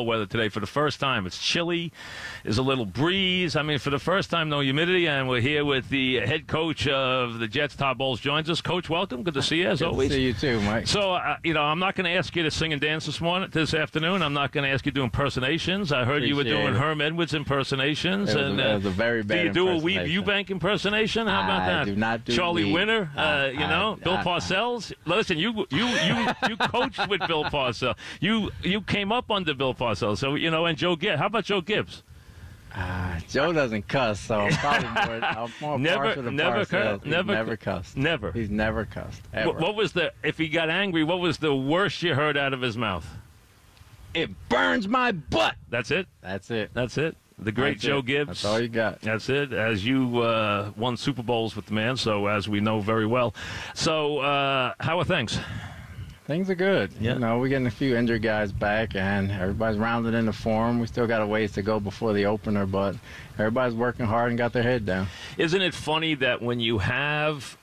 weather today for the first time. It's chilly. There's a little breeze. I mean, for the first time, no humidity. And we're here with the head coach of the Jets, Todd Bowles, joins us. Coach, welcome. Good to see you, as always. Good to see you too, Mike. So, I'm not going to ask you to sing and dance this afternoon. I'm not going to ask you to do impersonations. I heard you were doing Herm Edwards impersonations. It was a very bad impersonation. Do you do a Weeb Eubank impersonation? How about that? I do not do Charlie Weeb. Winter, Bill Parcells. Listen, you coached with Bill Parcells. You came up under Bill Parcells. So, and Joe Gibbs. How about Joe Gibbs? Joe doesn't cuss, so I'm probably more partial to Parcells. Never cussed. Never. He's never cussed, ever. If he got angry, what was the worst you heard out of his mouth? It burns my butt. That's it? That's it. That's it. The great Joe Gibbs. That's all you got. That's it. As you won Super Bowls with the man, so as we know very well. So how are things? Things are good. Yeah. We're getting a few injured guys back, and everybody's rounded into form. We still got a ways to go before the opener, but everybody's working hard and got their head down. Isn't it funny that when you have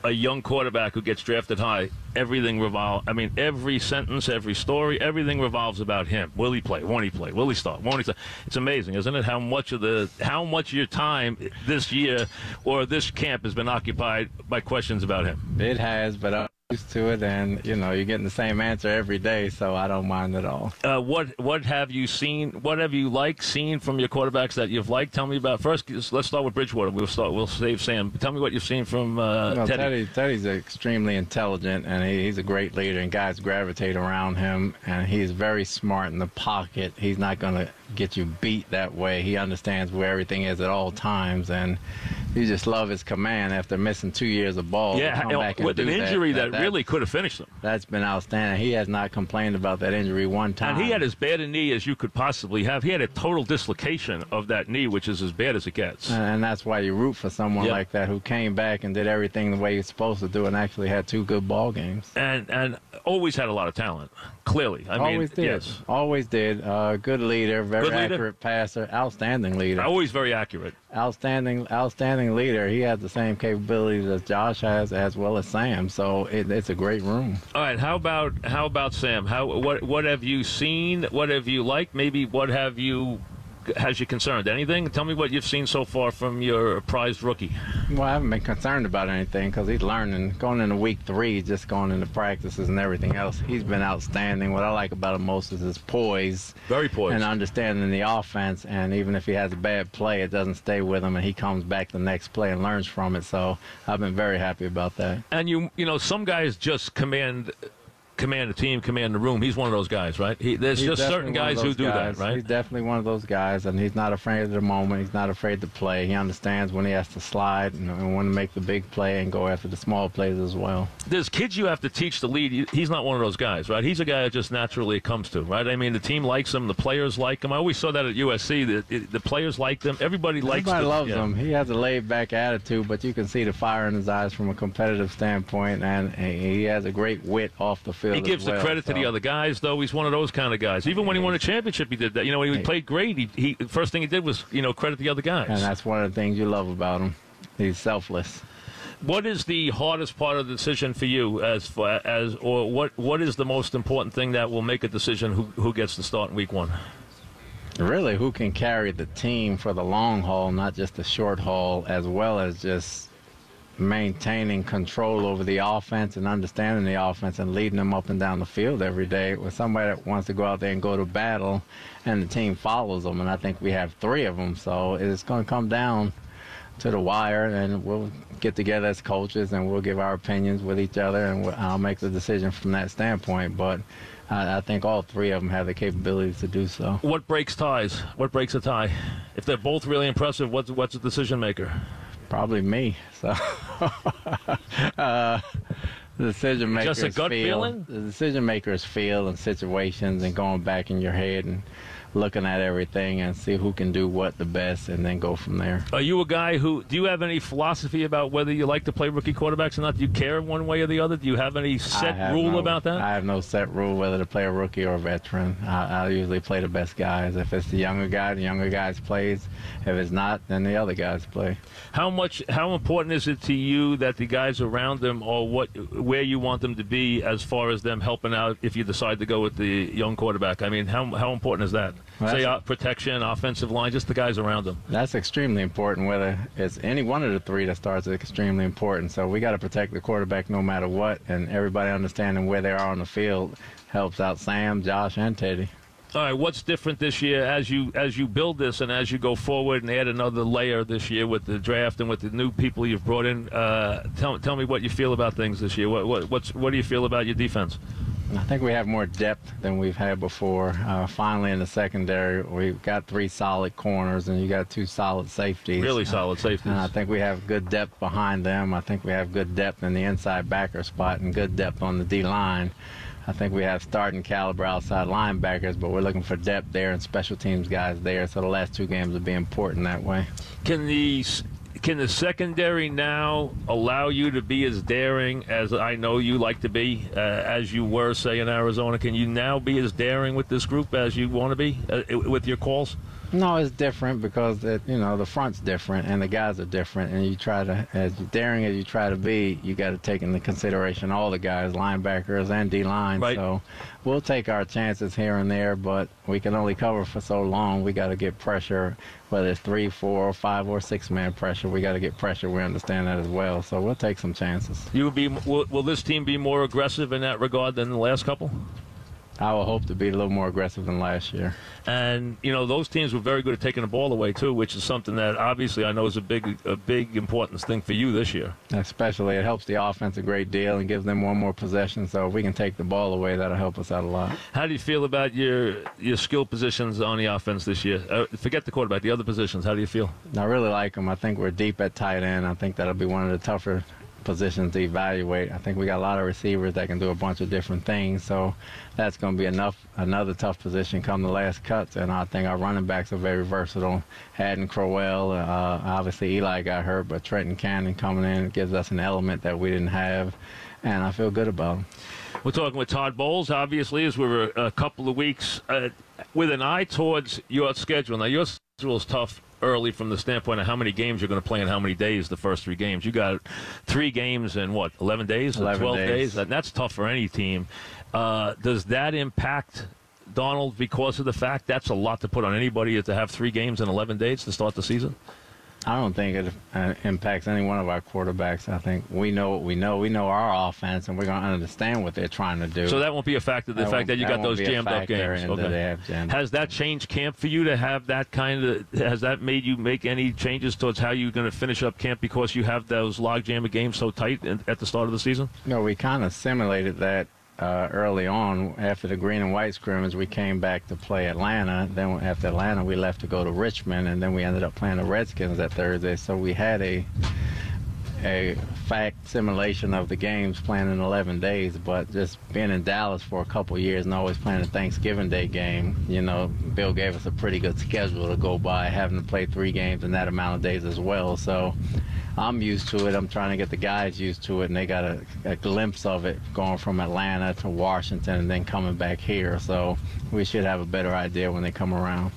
a young quarterback who gets drafted high, everything revolves. I mean, every sentence, every story, everything revolves about him. Will he play? Won't he play? Will he start? Won't he start? It's amazing, isn't it? How much of your time this year or this camp has been occupied by questions about him? It has, but I'm used to it, and you're getting the same answer every day, so I don't mind at all. What have you seen? What have you seen from your quarterbacks that you've liked? Tell me about first. Let's start with Bridgewater. We'll save Sam. Tell me what you've seen from Teddy. Teddy's extremely intelligent, and he's a great leader, and guys gravitate around him, and he's very smart in the pocket. He's not going to get you beat that way. He understands where everything is at all times, and you just love his command after missing 2 years of ball. Yeah, with an injury that really could have finished him. That's been outstanding. He has not complained about that injury one time. And he had as bad a knee as you could possibly have. He had a total dislocation of that knee, which is as bad as it gets. And that's why you root for someone like that who came back and did everything the way he's supposed to do and actually had 2 good ball games. And always had a lot of talent, clearly. Always did. Yes. Always did. Good leader, very accurate passer, outstanding leader. Always very accurate. Outstanding leader. He has the same capabilities as Josh has, as well as Sam. So it's a great room. All right. How about Sam? What have you seen? What have you liked? Maybe what has you concerned? Anything? Tell me what you've seen so far from your prized rookie. Well, I haven't been concerned about anything because he's learning. Going into week 3, just going into practices and everything else, he's been outstanding. What I like about him most is his poise. Very poised. And understanding the offense. And even if he has a bad play, it doesn't stay with him, and he comes back the next play and learns from it. So I've been very happy about that. And some guys just command the team, command the room. He's one of those guys, right? There's just certain guys who do that, right? He's definitely one of those guys, and he's not afraid of the moment. He's not afraid to play. He understands when he has to slide and when to make the big play and go after the small plays as well. There's kids you have to teach to lead. He's not one of those guys, right? He's a guy that just naturally comes to, right? I mean, the team likes him. The players like him. I always saw that at USC. The players like them. Everybody loves him. He has a laid-back attitude, but you can see the fire in his eyes from a competitive standpoint, and he has a great wit off the field. He gives the credit to the other guys, though. He's one of those kind of guys. Even when he won a championship, he did that. When he played great, he first thing he did was credit the other guys. And that's one of the things you love about him. He's selfless. What is the hardest part of the decision for you, or what is the most important thing that will make a decision who gets to start in week 1? Really, who can carry the team for the long haul, not just the short haul, as well as just maintaining control over the offense and understanding the offense and leading them up and down the field every day with somebody that wants to go out there and go to battle, and the team follows them. And I think we have 3 of them, so it's going to come down to the wire, and we'll get together as coaches and we'll give our opinions with each other, and I'll make the decision from that standpoint. But I think all 3 of them have the capability to do so. What breaks ties? What breaks a tie? If they're both really impressive, what's a decision maker? Probably me. So the decision makers just a gut feeling? The decision makers feel in situations and going back in your head and looking at everything and see who can do what the best and then go from there. Are you a guy do you have any philosophy about whether you like to play rookie quarterbacks or not? Do you care one way or the other? Do you have any set rule about that? I have no set rule whether to play a rookie or a veteran. I usually play the best guys. If it's the younger guys plays. If it's not, then the other guys play. How important is it to you that the guys around them are where you want them to be as far as them helping out if you decide to go with the young quarterback? I mean, how important is that? Well, say protection, offensive line, just the guys around them. That's extremely important. Whether it's any one of the three that starts, it's extremely important. So we got to protect the quarterback no matter what, and everybody understanding where they are on the field helps out Sam, Josh, and Teddy. All right, what's different this year as you build this and as you go forward and add another layer this year with the draft and with the new people you've brought in? Tell me what you feel about things this year. What do you feel about your defense? I think we have more depth than we've had before. Finally, in the secondary, we've got 3 solid corners, and you got 2 solid safeties. Really solid safeties. And I think we have good depth behind them. I think we have good depth in the inside backer spot and good depth on the D-line. I think we have starting caliber outside linebackers, but we're looking for depth there and special teams guys there. So the last 2 games will be important that way. Can the secondary now allow you to be as daring as I know you like to be, as you were, say, in Arizona? Can you now be as daring with this group as you want to be with your calls? No, it's different because the front's different and the guys are different, and you try to, as daring as you try to be, you got to take into consideration all the guys, linebackers and D-line. Right. So we'll take our chances here and there, but we can only cover for so long. We got to get pressure, whether it's 3, 4, 5, or 6-man pressure. We got to get pressure. We understand that as well. So we'll take some chances. Will this team be more aggressive in that regard than the last couple? I will hope to be a little more aggressive than last year. And, those teams were very good at taking the ball away, too, which is something that obviously I know is a big importance thing for you this year. Especially, it helps the offense a great deal and gives them one more possession. So if we can take the ball away, that'll help us out a lot. How do you feel about your skill positions on the offense this year? Forget the quarterback, the other positions. How do you feel? I really like them. I think we're deep at tight end. I think that'll be one of the tougher positions to evaluate. I think we got a lot of receivers that can do a bunch of different things, so that's going to be another tough position come the last cuts. And I think our running backs are very versatile. Haddon, Crowell, obviously Eli got hurt, but Trenton Cannon coming in gives us an element that we didn't have, and I feel good about him. We're talking with Todd Bowles, obviously, as we were a couple of weeks with an eye towards your schedule. Now, your schedule is tough early from the standpoint of how many games you're going to play in how many days the first 3 games. You got 3 games in, 11 days? 12 days? That's tough for any team. Does that impact Donald because of the fact that's a lot to put on anybody to have 3 games in 11 days to start the season? I don't think it impacts any one of our quarterbacks. I think we know what we know. We know our offense, and we're going to understand what they're trying to do. So that won't be a factor, the fact that you got those jammed up games. Okay. Has that changed camp for you to have that has that made you make any changes towards how you're going to finish up camp because you have those logjam games so tight at the start of the season? No, we kind of simulated that early on. After the green and white scrimmage, we came back to play Atlanta. Then after Atlanta, we left to go to Richmond, and then we ended up playing the Redskins that Thursday. So we had a fact simulation of the games playing in 11 days, but just being in Dallas for a couple years and always playing a Thanksgiving Day game, Bill gave us a pretty good schedule to go by, having to play 3 games in that amount of days as well. So I'm used to it. I'm trying to get the guys used to it, and they got a glimpse of it going from Atlanta to Washington and then coming back here. So we should have a better idea when they come around.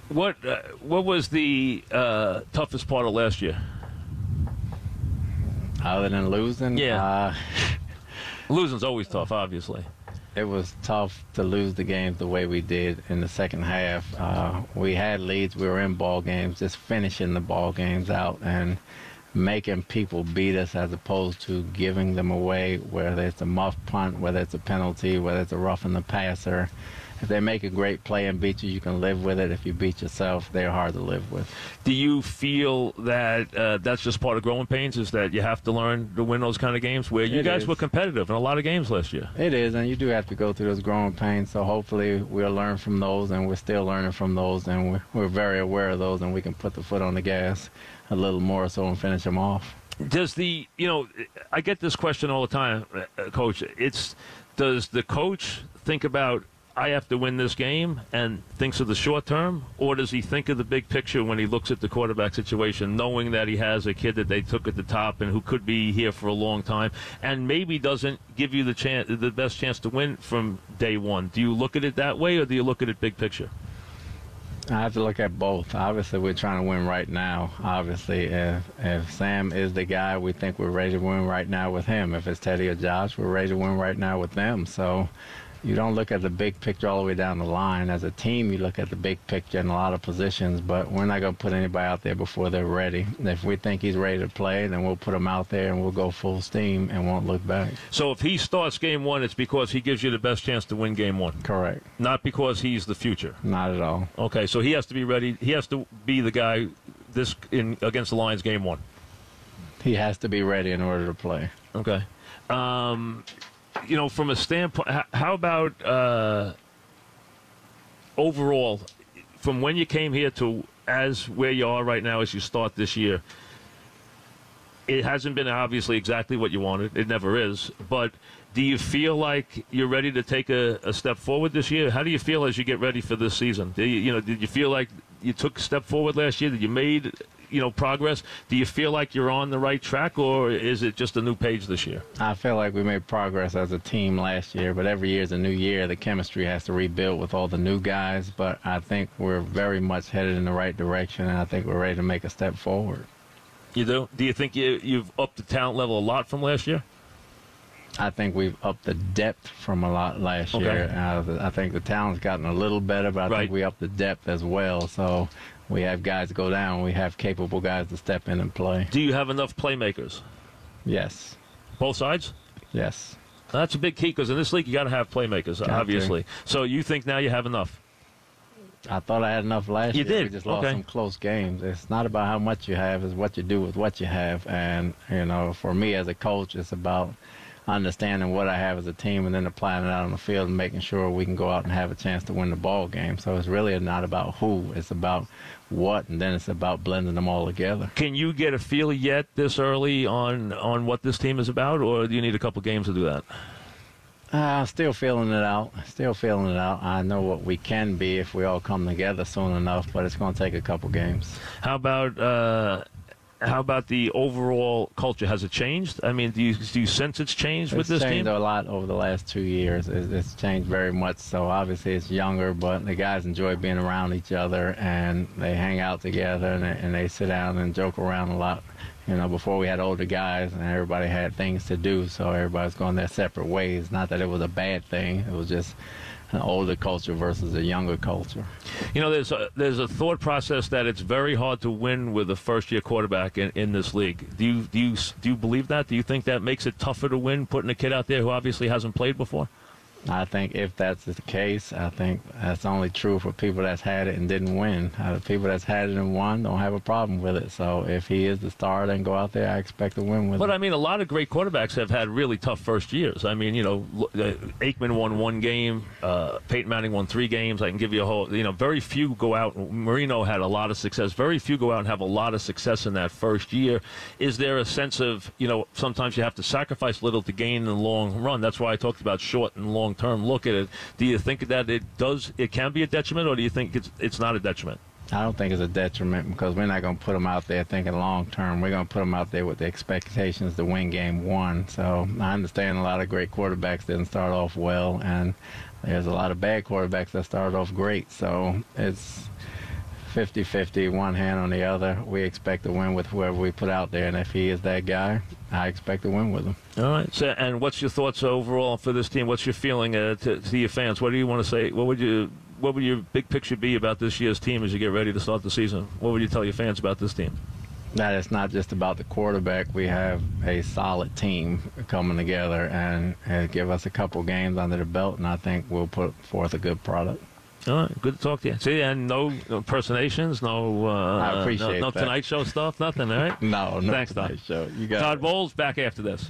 What was the toughest part of last year? Other than losing? Yeah. Losing's always tough, obviously. It was tough to lose the games the way we did in the second half. We had leads. We were in ball games, just finishing the ball games out and making people beat us as opposed to giving them away, whether it's a muff punt, whether it's a penalty, whether it's a roughing the passer. If they make a great play and beat you, you can live with it. If you beat yourself, they're hard to live with. Do you feel that that's just part of growing pains, is that you have to learn to win those kind of games where you guys were competitive in a lot of games last year? It is, and you do have to go through those growing pains. So hopefully we'll learn from those, and we're still learning from those, and we're very aware of those, and we can put the foot on the gas a little more so and finish them off. I get this question all the time, Coach. Does the coach think about I have to win this game and thinks of the short term, or does he think of the big picture when he looks at the quarterback situation, knowing that he has a kid that they took at the top and who could be here for a long time and maybe doesn't give you the best chance to win from day one? Do you look at it that way, or do you look at it big picture? I have to look at both. Obviously, we're trying to win right now. Obviously, if Sam is the guy, we think we're ready to win right now with him. If it's Teddy or Josh, we're ready to win right now with them. So you don't look at the big picture all the way down the line. As a team, you look at the big picture in a lot of positions, but we're not going to put anybody out there before they're ready. If we think he's ready to play, then we'll put him out there and we'll go full steam and won't look back. So if he starts game one, it's because he gives you the best chance to win game one? Correct. Not because he's the future? Not at all. Okay, so he has to be ready. He has to be the guy against the Lions game one? He has to be ready in order to play. Okay. You know, from a standpoint, how about overall, from when you came here to as where you are right now as you start this year? It hasn't been obviously exactly what you wanted. It never is. But do you feel like you're ready to take a step forward this year? How do you feel as you get ready for this season? Did you feel like you took a step forward last year? That you made progress? Do you feel like you're on the right track, or is it just a new page this year? I feel like we made progress as a team last year, but every year is a new year. The chemistry has to rebuild with all the new guys, but I think we're very much headed in the right direction, and I think we're ready to make a step forward. You do? Do you think you've upped the talent level a lot from last year? I think we've upped the depth from a lot last year. I think the talent's gotten a little better, but I think we upped the depth as well. So we have guys go down. We have capable guys to step in and play. Do you have enough playmakers? Yes. Both sides? Yes. That's a big key, because in this league you got to have playmakers, obviously. So you think now you have enough? I thought I had enough last year. You did? We just lost some close games. It's not about how much you have, it's what you do with what you have. And, for me as a coach, it's about understanding what I have as a team and then applying it out on the field and making sure we can go out and have a chance to win the ball game. So it's really not about who, it's about what, and then it's about blending them all together. Can you get a feel yet this early on what this team is about, or do you need a couple games to do that? Still feeling it out. I know what we can be if we all come together soon enough, but it's going to take a couple games. How about the overall culture? Has it changed? I mean, do you sense it's changed with this team? It's changed a lot over the last 2 years. It's changed very much. So obviously it's younger, but the guys enjoy being around each other, and they hang out together, and they sit down and joke around a lot. Before we had older guys and everybody had things to do, so everybody's going their separate ways. Not that it was a bad thing. It was just an older culture versus a younger culture. There's a thought process that it's very hard to win with a first-year quarterback in this league. Do you believe that? Do you think that makes it tougher to win, putting a kid out there who obviously hasn't played before? I think if that's the case, I think that's only true for people that's had it and didn't win. The people that's had it and won don't have a problem with it. So if he is the starter and go out there, I expect to win with him. But, I mean, a lot of great quarterbacks have had really tough first years. I mean, Aikman won 1 game. Peyton Manning won 3 games. I can give you a whole, very few go out. Marino had a lot of success. Very few go out and have a lot of success in that first year. Is there a sense of, sometimes you have to sacrifice a little to gain in the long run? That's why I talked about short and long term look at it. Do you think that it can be a detriment, or do you think it's not a detriment? I don't think it's a detriment, because we're not going to put them out there thinking long term. We're going to put them out there with the expectations to win game 1. So I understand a lot of great quarterbacks didn't start off well, and there's a lot of bad quarterbacks that started off great. So it's 50-50, one hand on the other. We expect to win with whoever we put out there, and if he is that guy, I expect to win with him. All right. So, and what's your thoughts overall for this team? What's your feeling to your fans? What do you want to say? What would your big picture be about this year's team as you get ready to start the season? What would you tell your fans about this team? That it's not just about the quarterback. We have a solid team coming together, and give us a couple games under the belt, and I think we'll put forth a good product. All right, good to talk to you. See, and no impersonations, I appreciate no that. Tonight Show stuff, nothing, all right? No Thanks, Tonight Todd. Show. You got Todd Bowles back after this.